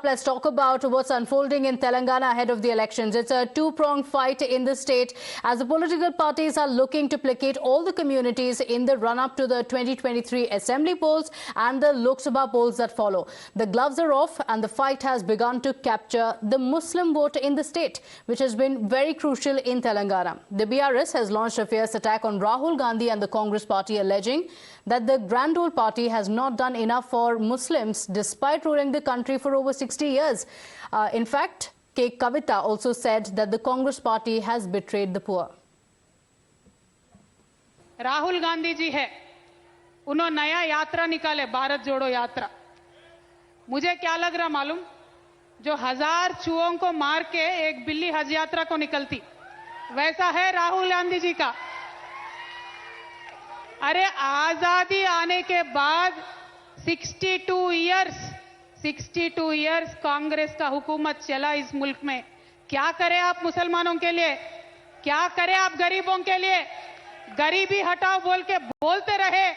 Let's talk about what's unfolding in Telangana ahead of the elections. It's a two-pronged fight in the state as the political parties are looking to placate all the communities in the run-up to the 2023 assembly polls and the Lok Sabha polls that follow. The gloves are off and the fight has begun to capture the Muslim vote in the state, which has been very crucial in Telangana. The BRS has launched a fierce attack on Rahul Gandhi and the Congress Party, alleging that the Grand Old Party has not done enough for Muslims despite ruling the country for over 60 years. In fact, K. Kavita also said that the Congress Party has betrayed the poor. Rahul Gandhi ji है, उन्होंने नया यात्रा निकाले, भारत जोड़ो यात्रा। मुझे क्या लग रहा मालूम, जो 1000 चूहों को मार के एक बिल्ली हज यात्रा को निकलती, वैसा है राहुल गांधी जी का। अरे आजादी आने के बाद 62 इयर्स कांग्रेस का हुकूमत चला इस मुल्क में। क्या करें आप मुसलमानों के लिए, क्या करें आप गरीबों के लिए? गरीबी हटाओ बोल के बोलते रहे,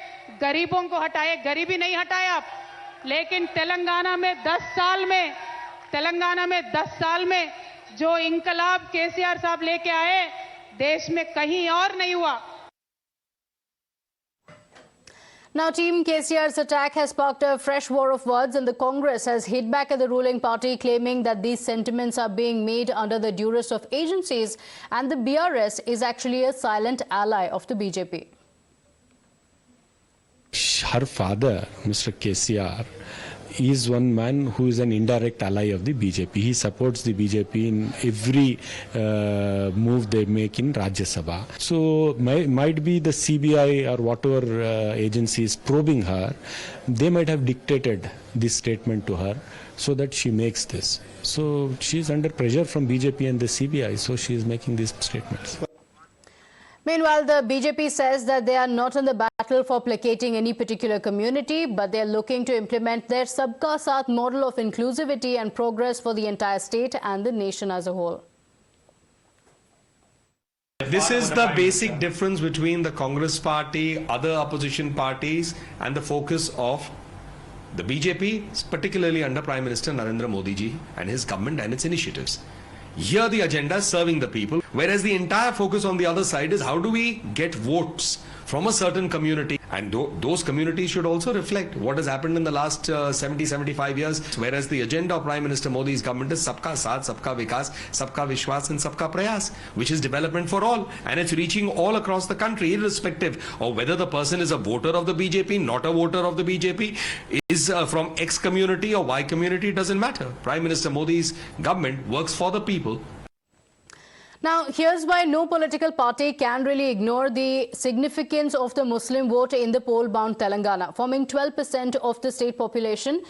गरीबों को हटाए, गरीबी नहीं हटाए आप। लेकिन तेलंगाना में 10 साल में जो इंकलाब केसीआर साहब लेके आए, देश में कहीं और नहीं हुआ। Now, Team KCR's attack has sparked a fresh war of words, and the Congress has hit back at the ruling party, claiming that these sentiments are being made under the duress of agencies, and the BRS is actually a silent ally of the BJP. Her father, Mr. KCR, is one man who is an indirect ally of the BJP. He supports the BJP in every move they make in Rajya Sabha. So might be the CBI or whatever agency is probing her, they might have dictated this statement to her so that she makes this. So she is under pressure from BJP and the CBI, so she is making these statements. Meanwhile, the BJP says that they are not in the battle for placating any particular community, but they are looking to implement their Sabka Saath model of inclusivity and progress for the entire state and the nation as a whole. This is the basic difference between the Congress Party, other opposition parties, and the focus of the BJP, particularly under Prime Minister Narendra Modi ji and his government and its initiatives. Here the agenda is serving the people, whereas the entire focus on the other side is how do we get votes from a certain community, and those communities should also reflect what has happened in the last 70-75 years, whereas the agenda of Prime Minister Modi's government is Sabka Saath, Sabka Vikas, Sabka Vishwas and Sabka Prayas, which is development for all, and it's reaching all across the country, irrespective of whether the person is a voter of the BJP, not a voter of the BJP, is from X community or Y community, it doesn't matter. Prime Minister Modi's government works for the people. Now, here's why no political party can really ignore the significance of the Muslim vote in the poll-bound Telangana. Forming 12% of the state population,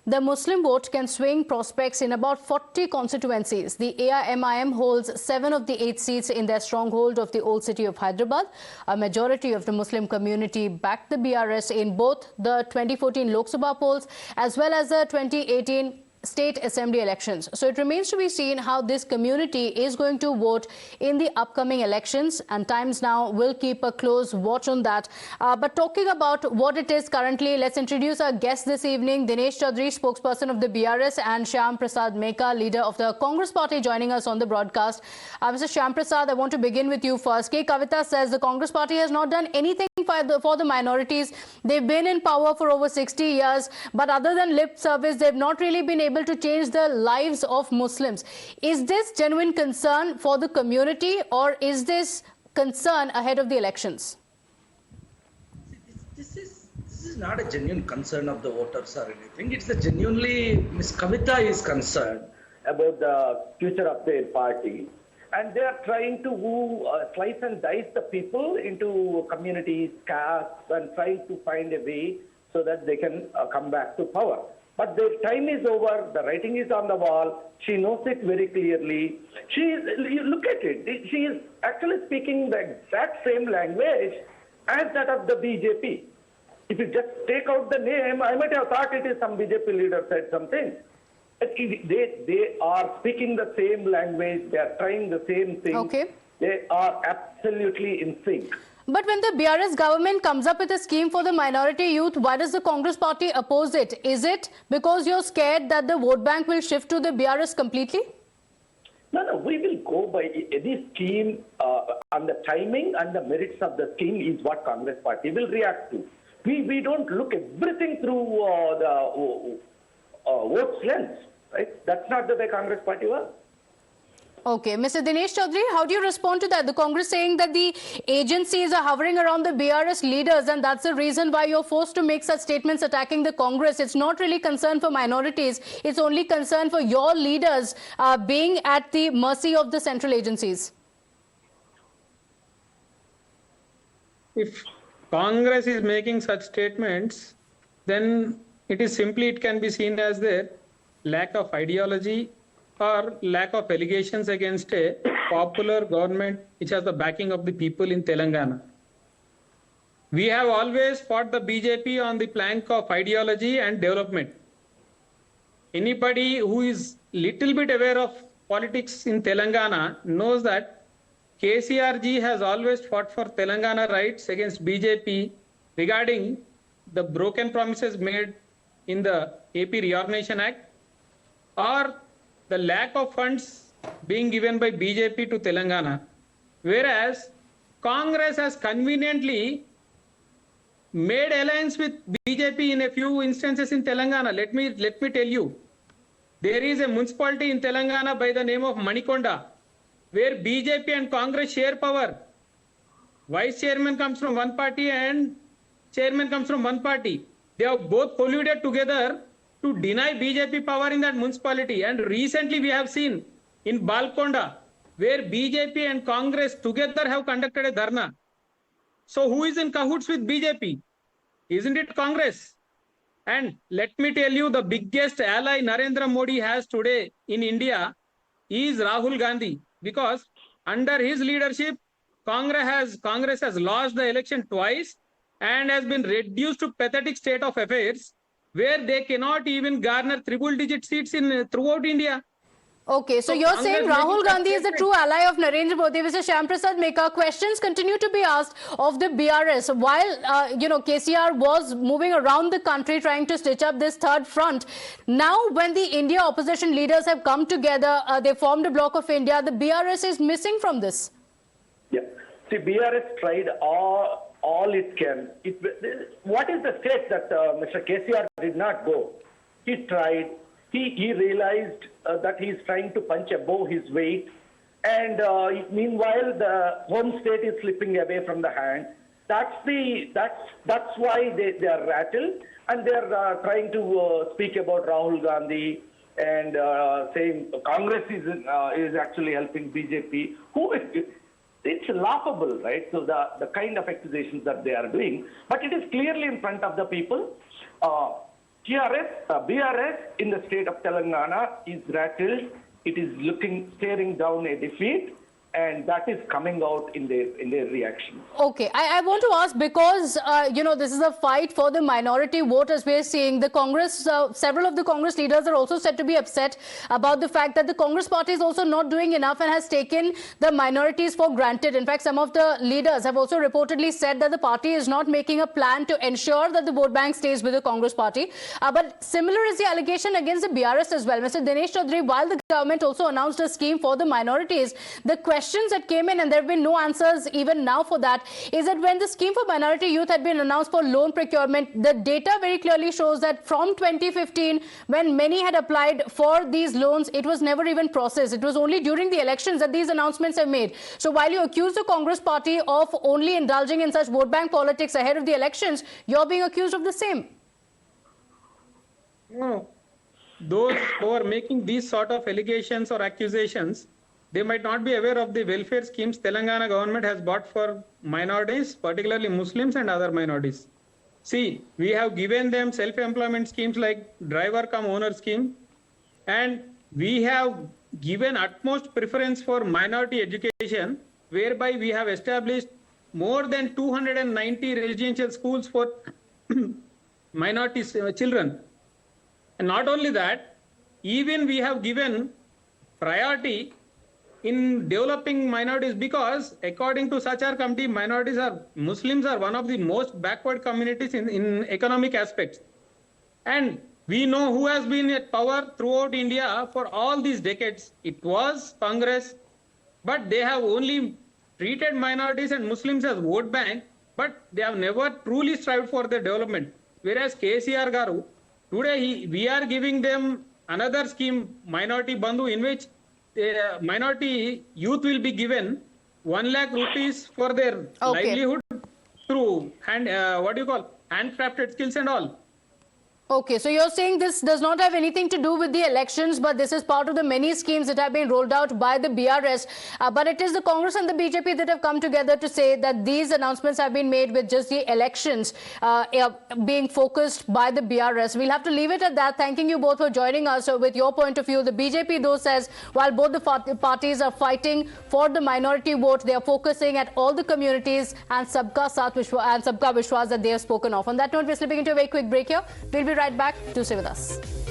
the Muslim vote can swing prospects in about 40 constituencies. The AIMIM holds 7 of the 8 seats in their stronghold of the old city of Hyderabad. A majority of the Muslim community backed the BRS in both the 2014 Lok Sabha polls as well as the 2018 state assembly elections. So it remains to be seen how this community is going to vote in the upcoming elections, and Times Now will keep a close watch on that. But talking about what it is currently, let's introduce our guest this evening, Dinesh Chaudhary, spokesperson of the BRS, and Shyam Prasad Meka, leader of the Congress Party, joining us on the broadcast. Mr. Shyam Prasad, I want to begin with you first. K. Kavita says the Congress Party has not done anything for the minorities. They've been in power for over 60 years, but other than lip service, they've not really been able to change the lives of Muslims. Is this genuine concern for the community, or is this concern ahead of the elections? This is not a genuine concern of the voters or anything. It's a genuinely, Ms. Kavita is concerned about the future of their party. And they are trying to slice and dice the people into communities, castes, and trying to find a way so that they can come back to power. But their time is over. The writing is on the wall. She knows it very clearly. You look at it. She is actually speaking the exact same language as that of the BJP. If you just take out the name, I might have thought it is some BJP leader said something. They are speaking the same language. They are trying the same thing. Okay. They are absolutely in sync. But when the BRS government comes up with a scheme for the minority youth, why does the Congress party oppose it? Is it because you're scared that the vote bank will shift to the BRS completely? No, we will go by any scheme and the timing and the merits of the scheme is what Congress party will react to. We don't look everything through the votes lens, right? That's not the way Congress party works. Okay, Mr. Dinesh Chaudhary, how do you respond to that? The Congress saying that the agencies are hovering around the BRS leaders and that's the reason why you're forced to make such statements attacking the Congress. It's not really concern for minorities. It's only concern for your leaders being at the mercy of the central agencies. If Congress is making such statements, then it can be seen as their lack of ideology or lack of allegations against a popular government which has the backing of the people in Telangana. We have always fought the BJP on the plank of ideology and development. Anybody who is little bit aware of politics in Telangana knows that KCR ji has always fought for Telangana rights against BJP regarding the broken promises made in the AP Reorganization Act or the lack of funds being given by BJP to Telangana, whereas Congress has conveniently made alliance with BJP in a few instances in Telangana. Let me tell you, there is a municipality in Telangana by the name of Manikonda, where BJP and Congress share power. Vice chairman comes from one party and chairman comes from one party. They have both colluded together to deny BJP power in that municipality. And recently we have seen in Balkonda, where BJP and Congress together have conducted a dharna. So who is in cahoots with BJP? Isn't it Congress? And let me tell you, the biggest ally Narendra Modi has today in India is Rahul Gandhi, because under his leadership, Congress has lost the election twice and has been reduced to pathetic state of affairs, where they cannot even garner triple-digit seats throughout India. Okay, so you're saying Rahul Gandhi is the true ally of Narendra Modi. Mr. Shyamprasad Meka, questions continue to be asked of the BRS. While, KCR was moving around the country trying to stitch up this third front. Now, when the India opposition leaders have come together, they formed a bloc of India, the BRS is missing from this. Yeah. See, BRS tried all it can. What is the state that Mr. KCR did not go? He tried. He realized that he is trying to punch above his weight, and meanwhile the home state is slipping away from the hand. That's why they are rattled, and they are trying to speak about Rahul Gandhi and saying Congress is actually helping BJP. It's laughable, right? So the kind of accusations that they are doing, but it is clearly in front of the people. BRS in the state of Telangana is rattled. It is staring down a defeat, and that is coming out in their reaction. Okay, I want to ask, because this is a fight for the minority vote, as we're seeing. The Congress, several of the Congress leaders are also said to be upset about the fact that the Congress party is also not doing enough and has taken the minorities for granted. In fact, some of the leaders have also reportedly said that the party is not making a plan to ensure that the vote bank stays with the Congress party. But similar is the allegation against the BRS as well. Mr. Dinesh Chaudhary, while the government also announced a scheme for the minorities, the questions that came in, and there have been no answers even now for that, is that when the scheme for minority youth had been announced for loan procurement, the data very clearly shows that from 2015, when many had applied for these loans, it was never even processed. It was only during the elections that these announcements are made. So while you accuse the Congress party of only indulging in such vote bank politics ahead of the elections, you're being accused of the same. No. Those who are making these sort of allegations or accusations, they might not be aware of the welfare schemes Telangana government has bought for minorities, particularly Muslims and other minorities. See, we have given them self-employment schemes like driver-cum-owner scheme, and we have given utmost preference for minority education, whereby we have established more than 290 residential schools for minority children. And not only that, even we have given priority in developing minorities, because according to Sachar committee, Muslims are one of the most backward communities in economic aspects. And we know who has been at power throughout India for all these decades. It was Congress, but they have only treated minorities and Muslims as vote bank, but they have never truly strived for their development. Whereas KCR Garu, today we are giving them another scheme, Minority Bandhu, in which minority youth will be given 1 lakh rupees for their livelihood through handcrafted skills and all. Okay, so you're saying this does not have anything to do with the elections, but this is part of the many schemes that have been rolled out by the BRS. But it is the Congress and the BJP that have come together to say that these announcements have been made with just the elections being focused by the BRS. We'll have to leave it at that. Thanking you both for joining us. So with your point of view, the BJP though says while both the parties are fighting for the minority vote, they are focusing at all the communities and Sabka Saath and Sabka Vishwas that they have spoken of. On that note, we're slipping into a very quick break here. We'll be right back. Do stay with us.